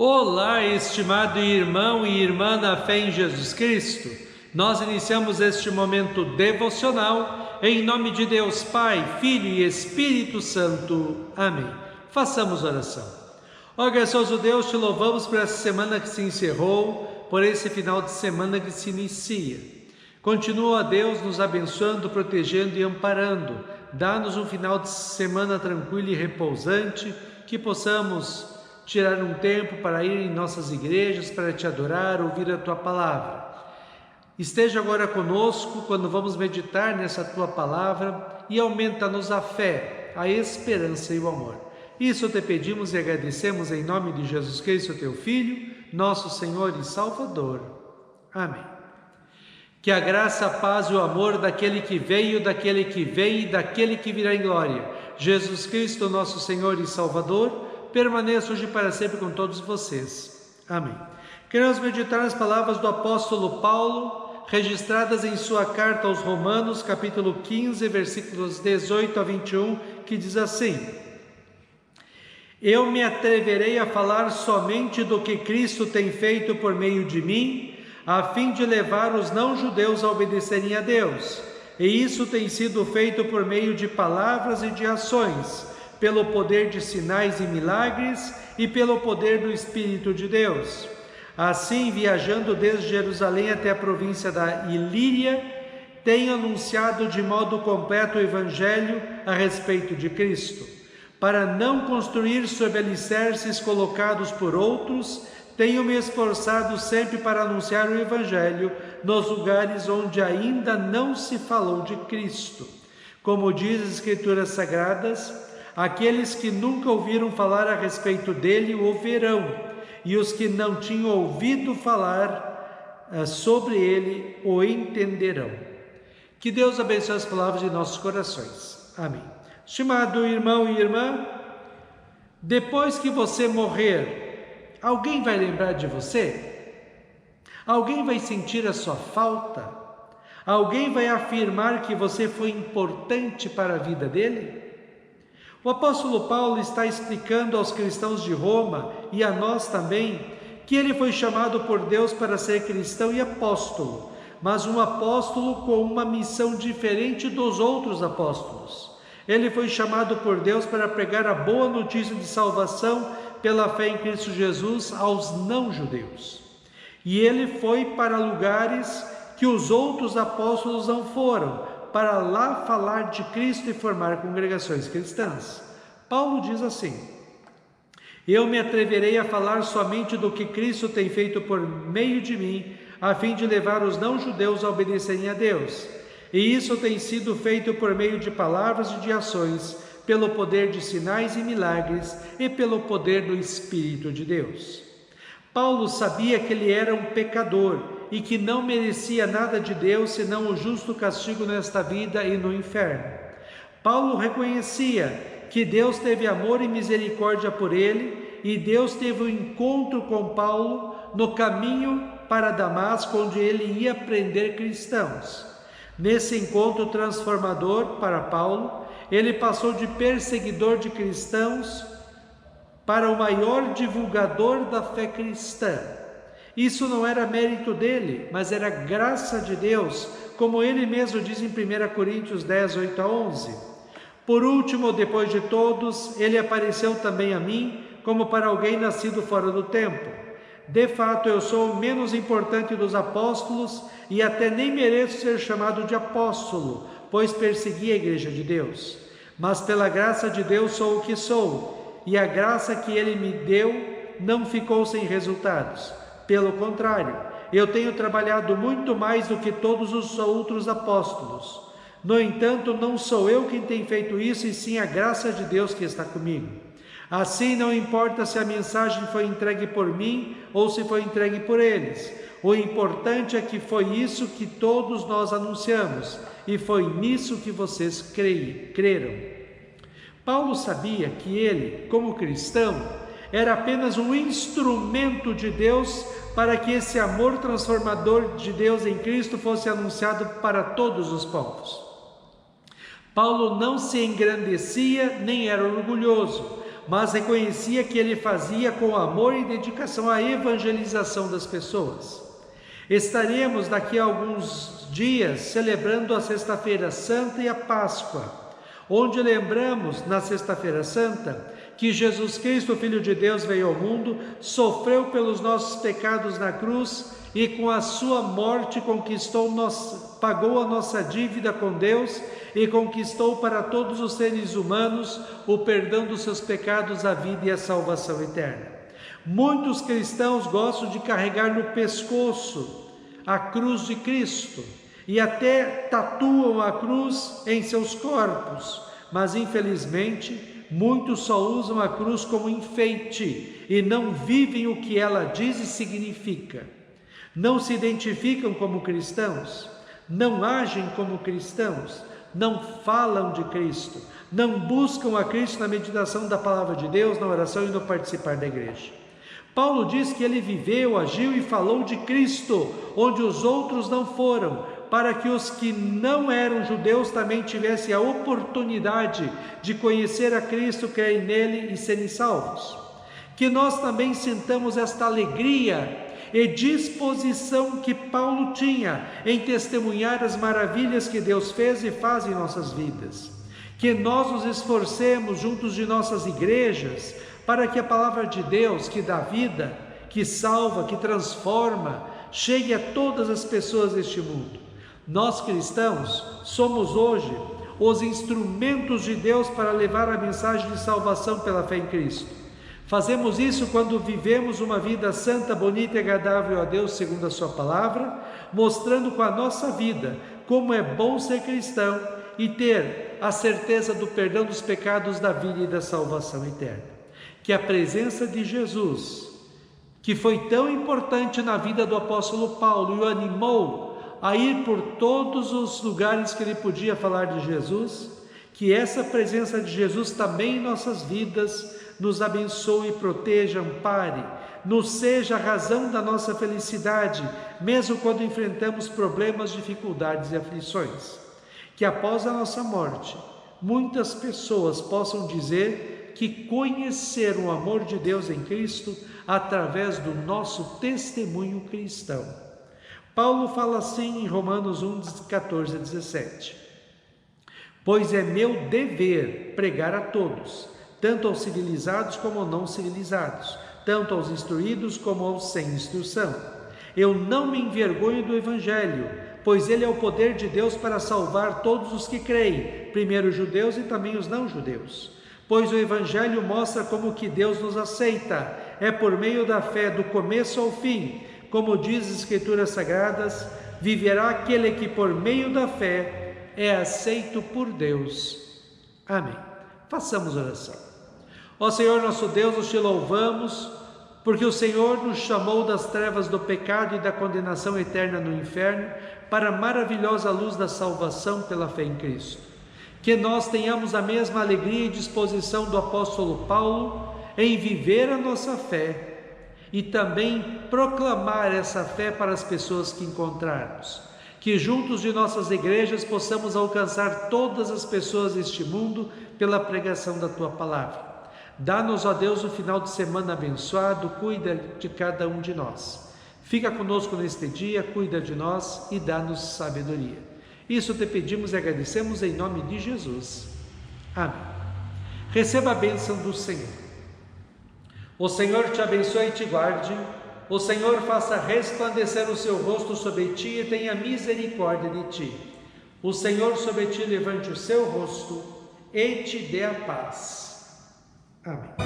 Olá, estimado irmão e irmã na fé em Jesus Cristo. Nós iniciamos este momento devocional em nome de Deus Pai, Filho e Espírito Santo. Amém. Façamos oração. Ó gracioso Deus, te louvamos por essa semana que se encerrou, por esse final de semana que se inicia. Continua, Deus, nos abençoando, protegendo e amparando. Dá-nos um final de semana tranquilo e repousante, que possamos tirar um tempo para ir em nossas igrejas, para te adorar, ouvir a Tua Palavra. Esteja agora conosco quando vamos meditar nessa Tua Palavra e aumenta-nos a fé, a esperança e o amor. Isso te pedimos e agradecemos em nome de Jesus Cristo, Teu Filho, nosso Senhor e Salvador. Amém. Que a graça, a paz e o amor daquele que veio, daquele que vem e daquele que virá em glória, Jesus Cristo, nosso Senhor e Salvador, permaneça hoje para sempre com todos vocês. Amém. Queremos meditar nas palavras do apóstolo Paulo, registradas em sua carta aos Romanos, capítulo 15, versículos 18 a 21, que diz assim: Eu me atreverei a falar somente do que Cristo tem feito por meio de mim, a fim de levar os não-judeus a obedecerem a Deus. E isso tem sido feito por meio de palavras e de ações, pelo poder de sinais e milagres e pelo poder do Espírito de Deus. Assim, viajando desde Jerusalém até a província da Ilíria, tenho anunciado de modo completo o Evangelho a respeito de Cristo. Para não construir sobre alicerces colocados por outros, tenho me esforçado sempre para anunciar o Evangelho nos lugares onde ainda não se falou de Cristo. Como diz as Escrituras Sagradas, aqueles que nunca ouviram falar a respeito dele o verão, e os que não tinham ouvido falar sobre ele o entenderão. Que Deus abençoe as palavras de nossos corações. Amém. Estimado irmão e irmã, depois que você morrer, alguém vai lembrar de você? Alguém vai sentir a sua falta? Alguém vai afirmar que você foi importante para a vida dele? O apóstolo Paulo está explicando aos cristãos de Roma e a nós também que ele foi chamado por Deus para ser cristão e apóstolo, mas um apóstolo com uma missão diferente dos outros apóstolos. Ele foi chamado por Deus para pregar a boa notícia de salvação pela fé em Cristo Jesus aos não-judeus. E ele foi para lugares que os outros apóstolos não foram, para lá falar de Cristo e formar congregações cristãs. Paulo diz assim: Eu me atreverei a falar somente do que Cristo tem feito por meio de mim, a fim de levar os não-judeus a obedecerem a Deus. E isso tem sido feito por meio de palavras e de ações, pelo poder de sinais e milagres e pelo poder do Espírito de Deus. Paulo sabia que ele era um pecador e que não merecia nada de Deus senão o justo castigo nesta vida e no inferno. Paulo reconhecia que Deus teve amor e misericórdia por ele, e Deus teve um encontro com Paulo no caminho para Damasco, onde ele ia prender cristãos. Nesse encontro transformador para Paulo, ele passou de perseguidor de cristãos para o maior divulgador da fé cristã. Isso não era mérito dele, mas era graça de Deus, como ele mesmo diz em 1 Coríntios 10, 8 a 11. Por último, depois de todos, ele apareceu também a mim, como para alguém nascido fora do tempo. De fato, eu sou o menos importante dos apóstolos e até nem mereço ser chamado de apóstolo, pois persegui a igreja de Deus. Mas pela graça de Deus sou o que sou, e a graça que ele me deu não ficou sem resultados. Pelo contrário, eu tenho trabalhado muito mais do que todos os outros apóstolos. No entanto, não sou eu quem tem feito isso, e sim a graça de Deus que está comigo. Assim, não importa se a mensagem foi entregue por mim ou se foi entregue por eles. O importante é que foi isso que todos nós anunciamos, e foi nisso que vocês creram. Paulo sabia que ele, como cristão, era apenas um instrumento de Deus para que esse amor transformador de Deus em Cristo fosse anunciado para todos os povos. Paulo não se engrandecia nem era orgulhoso, mas reconhecia que ele fazia com amor e dedicação a evangelização das pessoas. Estaremos daqui a alguns dias celebrando a Sexta-feira Santa e a Páscoa, onde lembramos na Sexta-feira Santa que Jesus Cristo, Filho de Deus, veio ao mundo, sofreu pelos nossos pecados na cruz e com a sua morte pagou a nossa dívida com Deus e conquistou para todos os seres humanos o perdão dos seus pecados, a vida e a salvação eterna. Muitos cristãos gostam de carregar no pescoço a cruz de Cristo e até tatuam a cruz em seus corpos, mas infelizmente muitos só usam a cruz como enfeite e não vivem o que ela diz e significa. Não se identificam como cristãos, não agem como cristãos, não falam de Cristo, não buscam a Cristo na meditação da palavra de Deus, na oração e no participar da igreja. Paulo diz que ele viveu, agiu e falou de Cristo, onde os outros não foram, para que os que não eram judeus também tivessem a oportunidade de conhecer a Cristo, crer nele e serem salvos. Que nós também sintamos esta alegria e disposição que Paulo tinha em testemunhar as maravilhas que Deus fez e faz em nossas vidas. Que nós nos esforcemos juntos de nossas igrejas para que a palavra de Deus, que dá vida, que salva, que transforma, chegue a todas as pessoas deste mundo. Nós cristãos somos hoje os instrumentos de Deus para levar a mensagem de salvação pela fé em Cristo. Fazemos isso quando vivemos uma vida santa, bonita e agradável a Deus segundo a sua palavra, mostrando com a nossa vida como é bom ser cristão e ter a certeza do perdão dos pecados, da vida e da salvação eterna. Que a presença de Jesus, que foi tão importante na vida do apóstolo Paulo e o animou a ir por todos os lugares que ele podia falar de Jesus, que essa presença de Jesus também em nossas vidas nos abençoe, proteja, ampare, nos seja a razão da nossa felicidade, mesmo quando enfrentamos problemas, dificuldades e aflições. Que após a nossa morte, muitas pessoas possam dizer que conheceram o amor de Deus em Cristo através do nosso testemunho cristão. Paulo fala assim em Romanos 1, 14 a 17. Pois é meu dever pregar a todos, tanto aos civilizados como aos não civilizados, tanto aos instruídos como aos sem instrução. Eu não me envergonho do Evangelho, pois ele é o poder de Deus para salvar todos os que creem, primeiro os judeus e também os não-judeus. Pois o Evangelho mostra como que Deus nos aceita, é por meio da fé do começo ao fim, como diz as Escrituras Sagradas, viverá aquele que por meio da fé é aceito por Deus. Amém. Façamos oração. Ó Senhor nosso Deus, nós te louvamos, porque o Senhor nos chamou das trevas do pecado e da condenação eterna no inferno, para a maravilhosa luz da salvação pela fé em Cristo. Que nós tenhamos a mesma alegria e disposição do apóstolo Paulo em viver a nossa fé e também proclamar essa fé para as pessoas que encontrarmos. Que juntos de nossas igrejas possamos alcançar todas as pessoas deste mundo pela pregação da Tua Palavra. Dá-nos, ó Deus, o final de semana abençoado, cuida de cada um de nós. Fica conosco neste dia, cuida de nós e dá-nos sabedoria. Isso te pedimos e agradecemos em nome de Jesus. Amém. Receba a bênção do Senhor. O Senhor te abençoe e te guarde. O Senhor faça resplandecer o seu rosto sobre ti e tenha misericórdia de ti. O Senhor sobre ti levante o seu rosto e te dê a paz. Amém.